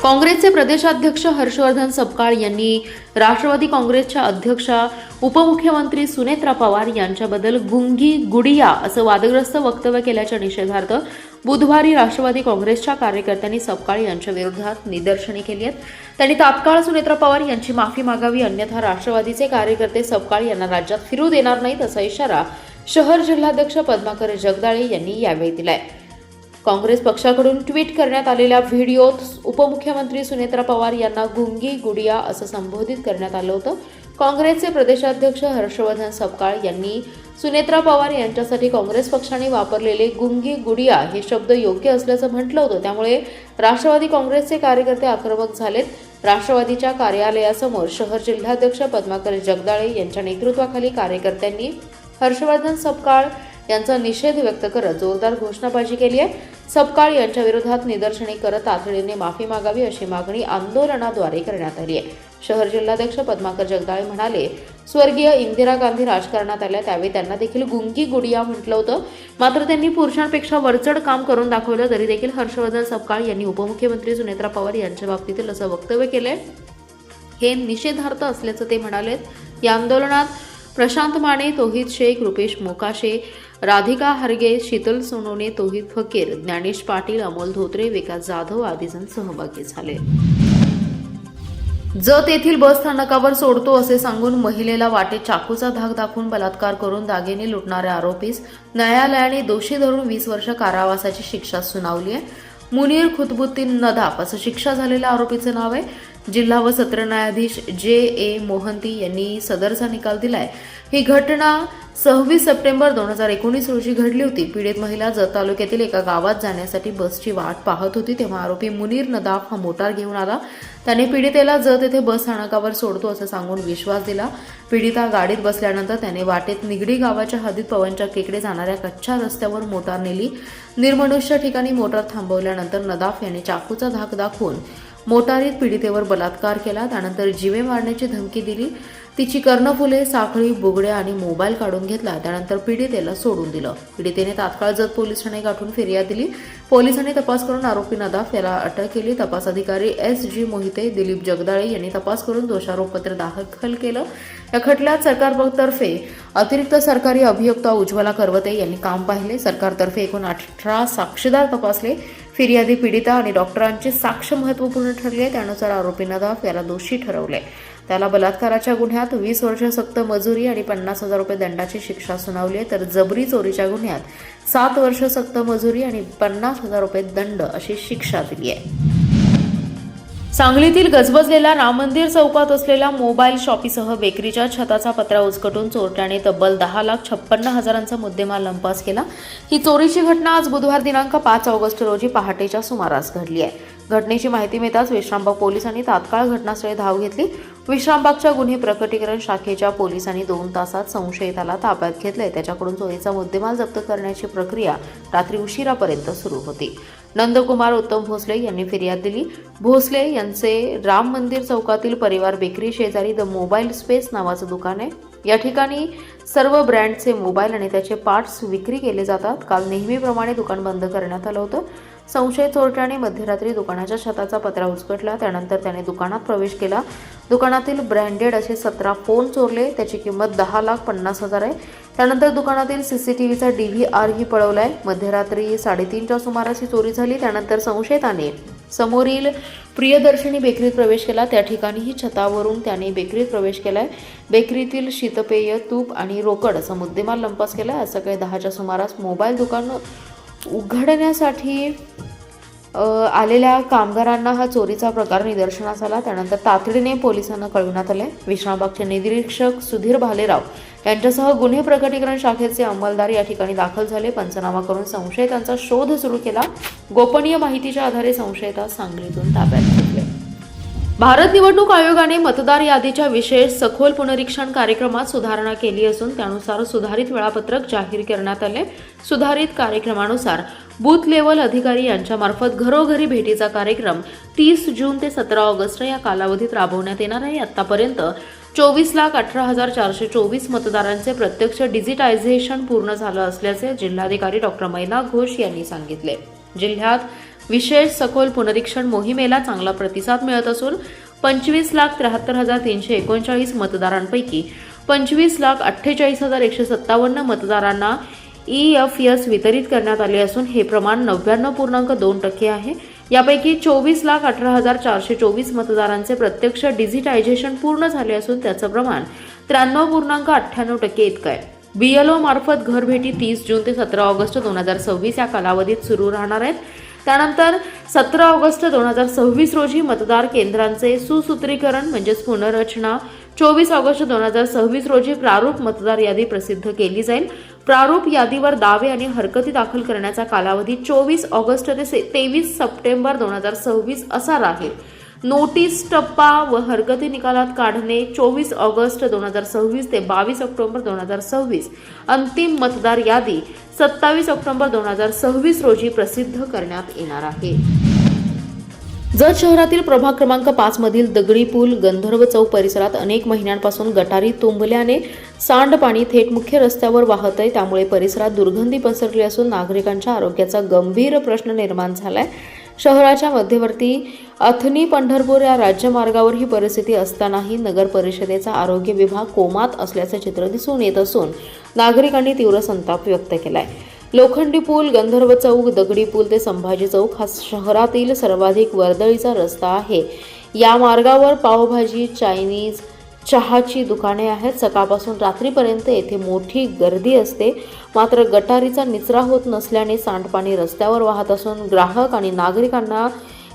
काँग्रेसचे प्रदेशाध्यक्ष हर्षवर्धन सपकाळ यांनी राष्ट्रवादी काँग्रेसच्या अध्यक्षा उपमुख्यमंत्री सुनेत्रा पवार यांच्याबद्दल गुंगी गुडिया असं वादग्रस्त वक्तव्य केल्याच्या निषेधार्थ बुधवारी राष्ट्रवादी काँग्रेसच्या कार्यकर्त्यांनी सपकाळ यांच्या विरोधात निदर्शने केली आहेत. त्यांनी तात्काळ सुनेत्रा पवार यांची माफी मागावी, अन्यथा राष्ट्रवादीचे कार्यकर्ते सपकाळ यांना राज्यात फिरू देणार नाहीत असा इशारा शहर जिल्हाध्यक्ष पद्माकर जगदाळे यांनी यावेळी दिलाय. काँग्रेस पक्षाकडून ट्विट करण्यात आलेल्या व्हिडिओत उपमुख्यमंत्री सुनेत्रा पवार यांना गुंगी गुडिया असं संबोधित करण्यात आलं होतं. काँग्रेसचे प्रदेशाध्यक्ष हर्षवर्धन सपकाळ यांनी सुनेत्रा पवार यांच्यासाठी काँग्रेस पक्षाने वापरलेले गुंगी गुडिया हे शब्द योग्य असल्याचं म्हटलं होतं. त्यामुळे राष्ट्रवादी काँग्रेसचे कार्यकर्ते आक्रमक झालेत. राष्ट्रवादीच्या कार्यालयासमोर शहर जिल्हाध्यक्ष पद्माकर जगदाळे यांच्या नेतृत्वाखाली कार्यकर्त्यांनी हर्षवर्धन सपकाळ यांचा निषेध व्यक्त करत जोरदार घोषणाबाजी केली आहे. सपकाळ यांच्या विरोधात निदर्शने करत तातडीने माफी मागावी अशी मागणी आंदोलनाद्वारे करण्यात आली आहे. शहर जिल्हाध्यक्ष पद्माकर जगदाळे म्हणाले, स्वर्गीय इंदिरा गांधी राजकारणात आल्या त्यावेळी त्यांना देखील गुंगी गुडिया म्हटलं होतं. मात्र त्यांनी पुरुषांपेक्षा वरचढ काम करून दाखवलं. तरी देखील हर्षवर्धन सपकाळ यांनी उपमुख्यमंत्री सुनेत्रा पवार यांच्या बाबतीतील असं वक्तव्य केलंय. हे निषेधार्थ असल्याचं ते म्हणाले. या आंदोलनात प्रशांत माने, तौहीद शेख, रुपेश मोकाशे, राधिका हरगे, शीतल सोनवणे, तौहीद फकीर, ज्ञानेश पाटील, अमोल धोत्रे, विकास जाधव आदी जण सहभागी झाले. जत येथील बस स्थानकावर सोडतो असे सांगून महिलेला वाटेत चाकूचा धाक दाखवून बलात्कार करून दागिने लुटणाऱ्या आरोपीस न्यायालयाने दोषी धरून 20 वर्ष कारावासाची शिक्षा सुनावली आहे. मुनीर खुतबुद्दीन नदाफ असं शिक्षा झालेल्या आरोपीचं नाव आहे. जिल्हा व सत्र न्यायाधीश जे.ए. मोहंती यांनी सदरचा निकाल दिलाय. ही घटना 26 सप्टेंबर 2019 रोजी घडली होती. पीडित महिला जत तालुक्यातील एका गावात जाण्यासाठी बसची वाट पाहत होती. तेव्हा आरोपी मुनीर नदाफ हा मोटार घेऊन आला. त्याने पीडितेला जत येथे बस स्थानकावर सोडतो असं सांगून विश्वास दिला. पीडिता गाडीत बसल्यानंतर त्याने वाटेत निगडी गावाच्या हद्दीत पवनचक्कीकडे जाणाऱ्या कच्च्या रस्त्यावर मोटार नेली. निर्मनुष्य ठिकाणी मोटार थांबवल्यानंतर नदाफ याने चाकूचा धाक दाखवून मोटारीत पीडितेवर बलात्कार केला. त्यानंतर जीवे मारण्याची धमकी दिली. तिची कर्णफुले, साखळी, बुगड्या आणि मोबाईल काढून घेतला. त्यानंतर पीडितेला सोडून दिलं. पीडितेने तात्काळ जत पोलीस ठाणे गाठून फिर्याद दिली. पोलिसांनी तपास करून आरोपी नदाफ याला अटक केली. तपास अधिकारी S.G. मोहिते, दिलीप जगदाळे यांनी तपास करून दोषारोपपत्र दाखल केलं. या खटल्यात सरकारतर्फे अतिरिक्त सरकारी अभियोक्ता उज्ज्वला करवते यांनी काम पाहिले. सरकारतर्फे एकूण 18 साक्षीदार तपासले. फिर्यादी, पीडिता आणि डॉक्टरांची साक्ष महत्त्वपूर्ण ठरली. त्यानुसार आरोपी नदाफ याला दोषी ठरवले. त्याला बलात्काराच्या गुन्ह्यात 20 वर्ष सक्त मजुरी आणि 50,000 रुपये दंडाची शिक्षा सुनावली आहे. तर जबरी चोरीच्या गुन्ह्यात 7 वर्ष सक्त मजुरी आणि 50,000 रुपये दंड अशी शिक्षा दिली आहे. सांगलीतील गजबजलेल्या राम मंदिर चौकात असलेल्या मोबाईल शॉपीसह बेकरीच्या छताचा पत्रा उचकटून चोरट्याने तब्बल 10,56,000चा मुद्देमाल लंपास केला. ही चोरीची घटना आज बुधवार दिनांक 5 ऑगस्ट रोजी पहाटेच्या सुमारास घडली आहे. घटनेची माहिती मिळताच विश्रामबाग पोलिसांनी तात्काळ घटनास्थळी धाव घेतली. विश्रामबागच्या गुन्हे प्रकटीकरण शाखेच्या पोलिसांनी 2 तासात संशयिताला ताब्यात घेतले. त्याच्याकडून चोरीचा मुद्देमाल जप्त करण्याची प्रक्रिया रात्री उशिरापर्यंत सुरू होती. नंदकुमार उत्तम भोसले यांनी फिर्याद दिली. भोसले यांचे राम मंदिर चौकातील परिवार बेकरी शेजारी द मोबाईल स्पेस नावाचं दुकान आहे. या ठिकाणी सर्व ब्रँडचे मोबाईल आणि त्याचे पार्ट्स विक्री केले जातात. काल नेहमीप्रमाणे दुकान बंद करण्यात आलं होतं. संशयित चोरट्याने मध्यरात्री दुकानाच्या छताचा पत्रा उचकटला. त्यानंतर त्याने दुकानात प्रवेश केला. दुकानातील ब्रँडेड असे 17 फोन चोरले. त्याची किंमत 10,50,000 आहे. त्यानंतर दुकानातील CCTVचा DVR ही पळवलाय. मध्यरात्री 3:30च्या सुमारास ही चोरी झाली. त्यानंतर संशयिताने समोरील प्रियदर्शनी बेकरीत प्रवेश केला. त्या ठिकाणीही छतावरून त्याने बेकरीत प्रवेश केलाय. बेकरीतील शीतपेय, तूप आणि रोकड असा मुद्देमाल लंपास केला. आज सकाळी 10च्या सुमारास मोबाईल दुकान उघडण्यासाठी आलेल्या कामगारांना हा चोरीचा प्रकार निदर्शनास आला. त्यानंतर तातडीने पोलिसांना कळविण्यात आले. विश्रामबागचे निरीक्षक सुधीर भालेराव यांच्यासह गुन्हे प्रकटीकरण शाखेचे अंमलदार या ठिकाणी दाखल झाले. पंचनामा करून संशयितांचा शोध सुरू केला. गोपनीय माहितीच्या आधारे संशयितास सांगलीतून ताब्यात घेतले. भारत निवडणूक आयोगाने मतदार यादीच्या विशेष सखोल पुनरीक्षण कार्यक्रमात सुधारणा केली असून त्यानुसार सुधारित वेळापत्रक जाहीर करण्यात आले. सुधारित कार्यक्रमानुसार बूथ लेवल अधिकारी यांच्यामार्फत घरोघरी भेटीचा कार्यक्रम 30 जून ते 17 ऑगस्ट या कालावधीत राबवण्यात येणार आहे. आतापर्यंत 24,18,424 मतदारांचे प्रत्यक्ष डिजिटायझेशन पूर्ण झालं असल्याचे जिल्हाधिकारी डॉ. मैना घोष यांनी सांगितले. जिल्ह्यात विशेष सखोल पुनरीक्षण मोहिमेला चांगला प्रतिसाद मिळत असून 25,73,339 मतदारांपैकी 25,48,157 मतदारांना EFS वितरित करण्यात आले असून हे प्रमाण 99.2% आहे. यापैकी 24,18,424 मतदारांचे प्रत्यक्ष डिजिटायझेशन पूर्ण झाले असून त्याचं प्रमाण 93.98% इतकं आहे. BLO मार्फत घरभेटी 30 जून ते 17 ऑगस्ट 2026 या कालावधीत सुरू राहणार आहेत. त्यानंतर 17 ऑगस्ट 2026 रोजी मतदार केंद्रांचे सुसूत्रीकरण म्हणजेच पुनर्रचना, 24 ऑगस्ट 2026 रोजी प्रारूप मतदार यादी प्रसिद्ध केली जाईल. प्रारूप यादीवर दावे आणि हरकती दाखल करण्याचा कालावधी 24 ऑगस्ट ते 23 सप्टेंबर 2026 असा राहील. नोटीस, टप्पा व हरकती निकालात काढणे 24 ऑगस्ट 2026 ते 22 ऑक्टोबर 2026. अंतिम मतदार यादी 27 ऑक्टोबर 2026 रोजी प्रसिद्ध करण्यात येणार आहे. जत शहरातील प्रभाग क्रमांक 5 मधील दगडी पूल, गंधर्व चौक परिसरात अनेक महिन्यांपासून गटारी तुंबल्याने सांडपाणी थेट मुख्य रस्त्यावर वाहत आहे. त्यामुळे परिसरात दुर्गंधी पसरली असून नागरिकांच्या आरोग्याचा गंभीर प्रश्न निर्माण झालाय. शहराच्या मध्यवर्ती अथनी पंढरपूर या राज्यमार्गावर ही परिस्थिती असतानाही नगर परिषदेचा आरोग्य विभाग कोमात असल्याचे चित्र दिसून येत असून नागरिकांनी तीव्र संताप व्यक्त केलाय. लोखंडी पूल, गंधर्व चौक, दगडी पूल ते संभाजी चौक हा शहरातील सर्वाधिक वर्दळीचा रस्ता आहे. या मार्गावर पावभाजी, चायनीज, चहाची दुकाने आहेत. सकाळपासून रात्रीपर्यंत येथे मोठी गर्दी असते. मात्र गटारीचा निचरा होत नसल्याने सांडपाणी रस्त्यावर वाहत असून ग्राहक आणि नागरिकांना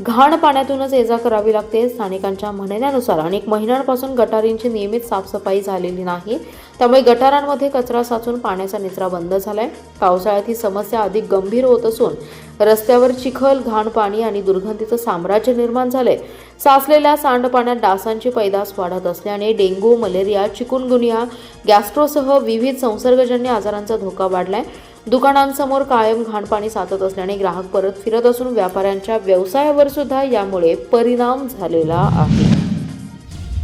घाण पाण्यातूनच ये-जा करावी लागते. स्थानिकांच्या म्हणण्यानुसार अनेक महिन्यांपासून गटारींची नियमित साफसफाई झालेली नाही. त्यामुळे गटारांमध्ये कचरा साचून पाण्याचा निचरा बंद झालाय. पावसाळ्यात ही समस्या अधिक गंभीर होत असून रस्त्यावर चिखल, घाण पाणी आणि दुर्गंधीचं साम्राज्य निर्माण झालंय. साचलेल्या सांडपाण्यात डासांची पैदास वाढत असल्याने डेंग्यू, मलेरिया, चिकुनगुनिया, गॅस्ट्रोसह विविध संसर्गजन्य आजारांचा धोका वाढलाय. दुकानांसमोर कायम घाणपाणी साचत असल्याने ग्राहक परत फिरत असून व्यापाऱ्यांच्या व्यवसायावर सुद्धा यामुळे परिणाम झालेला आहे.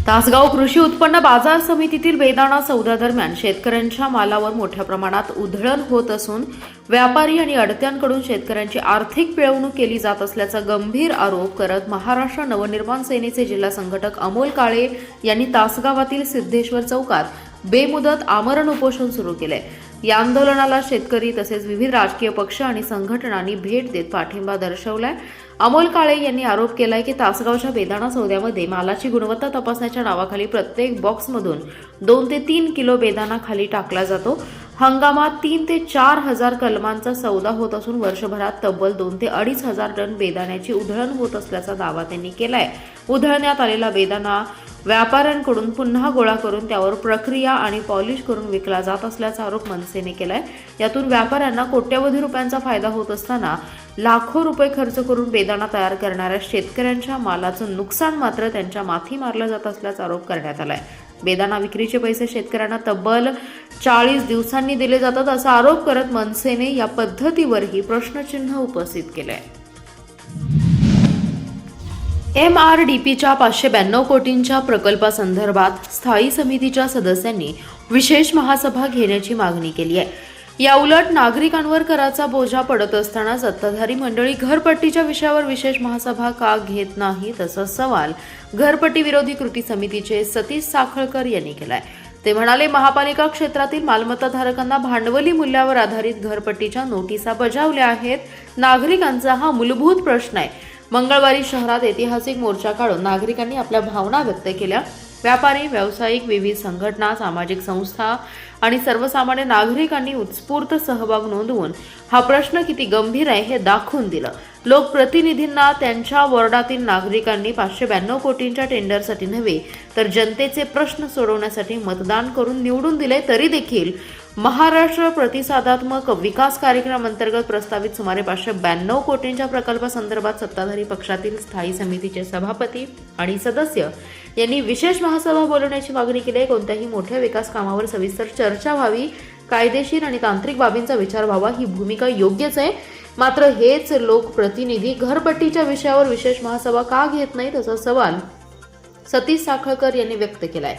तासगाव कृषी उत्पन्न बाजार समितीतील बेदाणा सौदा दरम्यान शेतकऱ्यांच्या मालावर मोठ्या प्रमाणात उधळण होत असून व्यापारी आणि अडत्यांकडून शेतकऱ्यांची आर्थिक पिळवणूक केली जात असल्याचा गंभीर आरोप करत महाराष्ट्र नवनिर्माण सेनेचे जिल्हा संघटक अमोल काळे यांनी तासगावातील सिद्धेश्वर चौकात बेमुदत आमरण उपोषण सुरू केले. या आंदोलनाला शेतकरी तसेच विविध राजकीय पक्ष आणि संघटनांनी भेट देत पाठिंबा दर्शवलाय. अमोल काळे यांनी आरोप केलाय की तासगावच्या बेदाणा सौद्यामध्ये मालाची गुणवत्ता तपासण्याच्या नावाखाली प्रत्येक बॉक्समधून 2 ते 3 किलो बेदाणा खाली टाकला जातो. हंगामात 3 ते 4 हजार कलमांचा सौदा होत असून वर्षभरात तब्बल 2 ते 2.5 हजार टन बेदाण्याची उधळण होत असल्याचा दावा त्यांनी केलाय. उधळण्यात आलेला बेदाणा व्यापाऱ्यांकडून पुन्हा गोळा करून त्यावर प्रक्रिया आणि पॉलिश करून विकला जात असल्याचा आरोप मनसेने केलाय. यातून व्यापाऱ्यांना कोट्यवधी रुपयांचा फायदा होत असताना लाखो रुपये खर्च करून बेदाणा तयार करणाऱ्या शेतकऱ्यांच्या मालाचं नुकसान मात्र त्यांच्या माथी मारलं जात असल्याचा आरोप करण्यात आलाय. बेदाणा विक्रीचे पैसे शेतकऱ्यांना तब्बल 40 दिवसांनी दिले जातात असा आरोप करत मनसेने या पद्धतीवरही प्रश्नचिन्ह उपस्थित केलंय. MRDPच्या 592 कोटींच्या प्रकल्पासंदर्भात स्थायी समितीच्या सदस्यांनी विशेष महासभा घेण्याची मागणी केली आहे. याउलट नागरिकांवर कराचा बोजा पडत असताना सत्ताधारी मंडळी घरपट्टीच्या विषयावर विशेष महासभा का घेत नाही तसा सवाल घरपट्टी विरोधी कृती समितीचे सतीश साखळकर यांनी केलाय. ते म्हणाले, महापालिका क्षेत्रातील मालमत्ताधारकांना भांडवली मूल्यावर आधारित घरपट्टीच्या नोटिसा बजावल्या आहेत. नागरिकांचा हा मूलभूत प्रश्न आहे. मंगळवारी शहरात ऐतिहासिक मोर्चा काढून नागरिकांनी आपल्या भावना व्यक्त केल्या. व्यापारी, व्यावसायिक, विविध संघटना, सामाजिक संस्था आणि सर्वसामान्य नागरिकांनी उत्स्फूर्त सहभाग नोंदवून हा प्रश्न किती गंभीर आहे हे दाखवून दिलं. लोकप्रतिनिधींना त्यांच्या वॉर्डातील नागरिकांनी 592 कोटींच्या टेंडरसाठी नव्हे तर जनतेचे प्रश्न सोडवण्यासाठी मतदान करून निवडून दिले. तरी देखील महाराष्ट्र प्रतिसादात्मक विकास कार्यक्रम अंतर्गत प्रस्तावित सुमारे 592 कोटींच्या प्रकल्पासंदर्भात सत्ताधारी पक्षातील स्थायी समितीचे सभापती आणि सदस्य यांनी विशेष महासभा बोलवण्याची मागणी केली आहे. कोणत्याही मोठ्या विकास कामावर सविस्तर चर्चा व्हावी, कायदेशीर आणि तांत्रिक बाबींचा विचार व्हावा ही भूमिका योग्यच आहे. मात्र हेच लोकप्रतिनिधी घरपट्टीच्या विषयावर विशेष महासभा का घेत नाहीत असा सवाल सतीश साखळकर यांनी व्यक्त केलाय.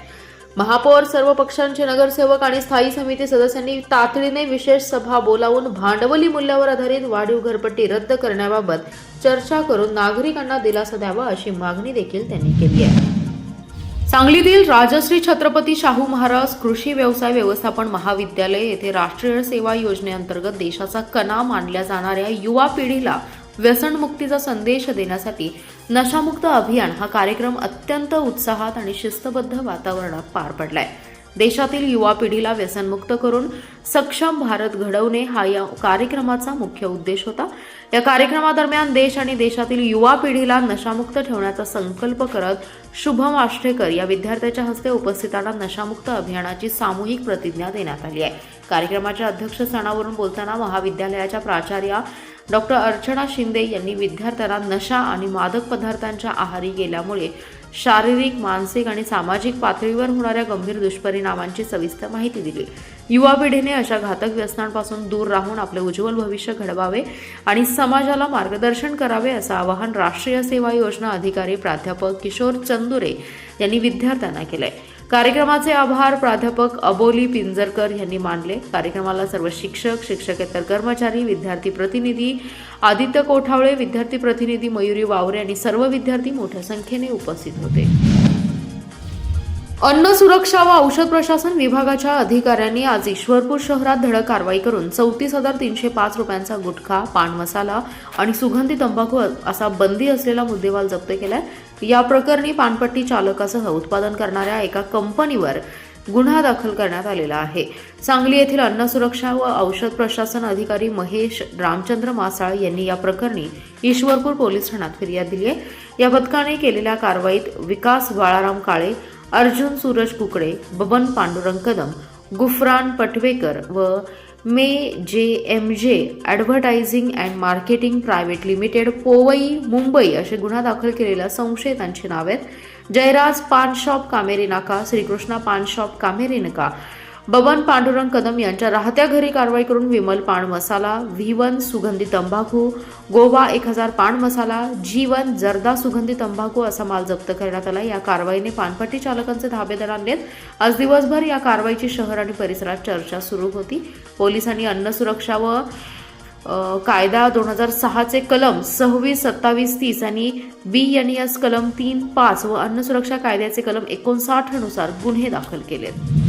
महापौर, सर्व पक्षांचे नगरसेवक आणि स्थायी समिती सदस्यांनी तातडीने विशेष सभा बोलावून भांडवली मूल्यावर आधारित वाढीव घरपट्टी रद्द करण्याबाबत चर्चा करून नागरिकांना दिलासा द्यावा अशी मागणी देखील त्यांनी केली आहे. सांगलीतील राजश्री छत्रपती शाहू महाराज कृषी व्यवसाय व्यवस्थापन महाविद्यालय येथे राष्ट्रीय सेवा योजनेअंतर्गत देशाचा कणा मानल्या जाणाऱ्या युवा पिढीला व्यसनमुक्तीचा संदेश देण्यासाठी नशामुक्त अभियान हा कार्यक्रम अत्यंत उत्साहात आणि शिस्तबद्ध वातावरणात पार पडलाय. देशातील युवा पिढीला व्यसनमुक्त करून सक्षम भारत घडवणे हा या कार्यक्रमाचा मुख्य उद्देश होता. या कार्यक्रमादरम्यान देश आणि देशातील युवा पिढीला नशामुक्त ठेवण्याचा संकल्प करत शुभम आष्टेकर या विद्यार्थ्याच्या हस्ते उपस्थितांना नशामुक्त अभियानाची सामूहिक प्रतिज्ञा देण्यात आली आहे. कार्यक्रमाच्या अध्यक्षस्थानावरून बोलताना महाविद्यालयाच्या प्राचार्या डॉक्टर अर्चना शिंदे यांनी विद्यार्थ्यांना नशा आणि मादक पदार्थांच्या आहारी गेल्यामुळे शारीरिक, मानसिक आणि सामाजिक पातळीवर होणाऱ्या गंभीर दुष्परिणामांची सविस्तर माहिती दिली. युवा पिढीने अशा घातक व्यसनांपासून दूर राहून आपले उज्ज्वल भविष्य घडवावे आणि समाजाला मार्गदर्शन करावे असं आवाहन राष्ट्रीय सेवा योजना अधिकारी प्राध्यापक किशोर चंदुरे यांनी विद्यार्थ्यांना केलंय. कार्यक्रमाचे आभार प्राध्यापक अबोली पिंजरकर यांनी मानले. कार्यक्रमाला सर्व शिक्षक, शिक्षकेतर कर्मचारी, विद्यार्थी प्रतिनिधी आदित्य कोठावळे, विद्यार्थी प्रतिनिधी मयुरी वावरे आणि सर्व विद्यार्थी मोठ्या संख्येने उपस्थित होते. अन्न सुरक्षा व औषध प्रशासन विभागाच्या अधिकाऱ्यांनी आज ईश्वरपूर शहरात धडक कारवाई करून 34,305 रुपयांचा गुटखा, पान मसाला आणि सुगंधी तंबाखू असा बंदी असलेला मुद्देमाल जप्त केलाय. या प्रकरणी पानपट्टी चालकासह उत्पादन करणाऱ्या एका कंपनीवर गुन्हा दाखल करण्यात आलेला आहे. सांगली येथील अन्न सुरक्षा व औषध प्रशासन अधिकारी महेश रामचंद्र मासाळ यांनी या प्रकरणी ईश्वरपूर पोलीस ठाण्यात फिर्याद दिली आहे. या पथकाने केलेल्या कारवाईत विकास बाळाराम काळे, अर्जुन सूरज कुकडे, बबन पांडुरंग कदम, गुफरान पटवेकर व MJ advertising and marketing private limited, Powai, Mumbai असे गुन्हा दाखल केलेल्या संशयितांची नावे आहेत. जयराज पान शॉप कामेरी नाका, श्रीकृष्णा पान शॉप कामेरी नाका, बबन पांडुरंग कदम यांच्या राहत्या घरी कारवाई करून विमल पान मसाला, V1 सुगंधी तंबाखू, गोवा 1000 पान मसाला, G1 जर्दा सुगंधी तंबाखू असा माल जप्त करण्यात आला. या कारवाईने पानपट्टी चालकांचे धाबेदार आणलेत. आज दिवसभर या कारवाईची शहर आणि परिसरात चर्चा सुरू होती. पोलिसांनी अन्न सुरक्षा व कायदा 2006 कलम 26, 27, 30 आणि BNS कलम 3, 5 व अन्न सुरक्षा कायद्याचे कलम 59 नुसार गुन्हे दाखल केलेत.